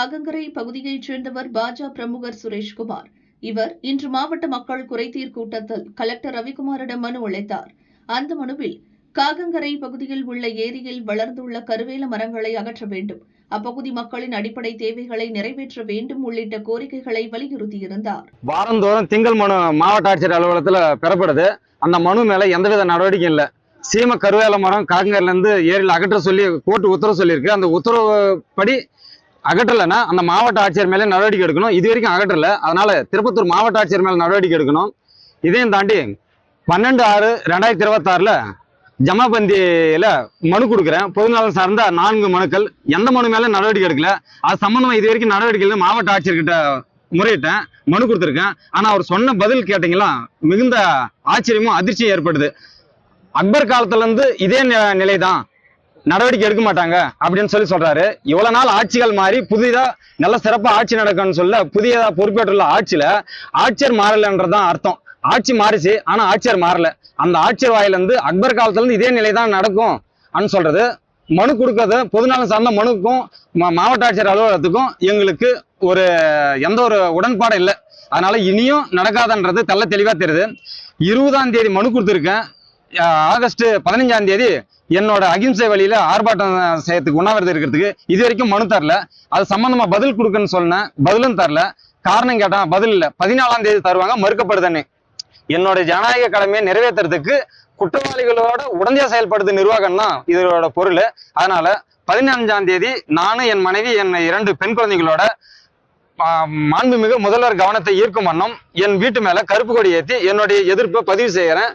காகங்கரை பகுதியைச் சேர்ந்தவர் பாஜக பிரமுகர் சுரேஷ்குமார். இவர் இன்று மாவட்ட மக்கள் குறைதீர் கூட்டத்தில் கலெக்டர் ரவிக்குமாரிடம் மனு அளித்தார். அந்த மனுவில் காகங்கரை பகுதியில் உள்ள ஏரியில் வளர்ந்துள்ள கருவேல மரங்களை அகற்ற வேண்டும், அப்பகுதி மக்களின் அடிப்படை தேவைகளை நிறைவேற்ற வேண்டும் உள்ளிட்ட கோரிக்கைகளை வலியுறுத்தியிருந்தார். வாரந்தோறும் திங்கள் மனு மாவட்ட ஆட்சியர் அலுவலகத்தில் பெறப்படுது. அந்த மனு மேல எந்தவித நடவடிக்கையும் இல்லை. சீம கருவேல மரம் காகங்கரையில இருந்து ஏரியில் அகற்ற சொல்லி கோர்ட்டு உத்தரவு சொல்லியிருக்கு. அந்த உத்தரவு படி அகற்றலைன்னா அந்த மாவட்ட ஆட்சியர் மேலே நடவடிக்கை எடுக்கணும். இது வரைக்கும் அகற்றல. அதனால திருப்பத்தூர் மாவட்ட ஆட்சியர் மேல நடவடிக்கை எடுக்கணும். இதையும் தாண்டி 12/6/2026 ஜமாபந்தியில மனு கொடுக்குறேன். பொதுநலம் சார்ந்த 4 மனுக்கள். எந்த மனு மேல நடவடிக்கை எடுக்கல. அது சம்பந்தமா இது வரைக்கும் நடவடிக்கை மாவட்ட ஆட்சியர்கிட்ட முறையிட்டேன், மனு கொடுத்துருக்கேன். ஆனா அவர் சொன்ன பதில் கேட்டீங்களா, மிகுந்த ஆச்சரியமும் அதிர்ச்சியும் ஏற்படுது. அக்பர் காலத்துல இருந்து இதே நிலைதான், நடவடிக்கை எடுக்க மாட்டாங்க அப்படின்னு சொல்றாரு. இவ்வளவு நாள் ஆட்சிகள் மாறி புதிதா நல்ல சிறப்பா ஆட்சி நடக்கும்னு சொல்ல புதியதா பொறுப்பேற்றுள்ள ஆட்சியில ஆட்சியர் மாறலன்றதான் அர்த்தம். ஆட்சி மாறிச்சு, ஆனா ஆட்சியர் மாறல. அந்த ஆட்சியர் வாயில இருந்து அக்பர் காலத்துல இருந்து இதே நிலைதான் நடக்கும் அப்படின்னு சொல்றது. மனு கொடுக்கறது பொதுநலம் சார்ந்த மனுக்கும் மாவட்ட ஆட்சியர் அலுவலகத்துக்கும் எங்களுக்கு எந்த ஒரு உடன்பாடும் இல்லை. அதனால இனியும் நடக்காதுன்றது தெள்ள தெளிவா தெரியுது. 20ஆம் தேதி மனு கொடுத்துருக்கேன். ஆகஸ்ட் 15ஆம் தேதி என்னோட அகிம்சை வழியில ஆர்ப்பாட்டம் செய்யறதுக்கு உண்ணாவிரதம் இருக்கிறதுக்கு இது வரைக்கும் மனு தரல. அது சம்பந்தமா பதில் கொடுக்குன்னு சொன்னேன், பதிலும் தரல. காரணம் கேட்டா பதில் இல்ல. 14ஆம் தேதி தருவாங்க, மறுக்கப்படுதுன்னு. என்னோட ஜனநாயக கடமையை நிறைவேற்றுறதுக்கு குற்றவாளிகளோட உடனடியா செயல்படுது நிர்வாகம் தான் இதோட பொருள். அதனால 15ஆம் தேதி நானும் என் மனைவி என் 2 பெண் குழந்தைகளோட மாண்புமிகு முதல்வர் கவனத்தை ஈர்க்கும் வண்ணம் என் வீட்டு மேல கருப்பு கொடி ஏற்றி என்னுடைய எதிர்ப்பை பதிவு செய்கிறேன்.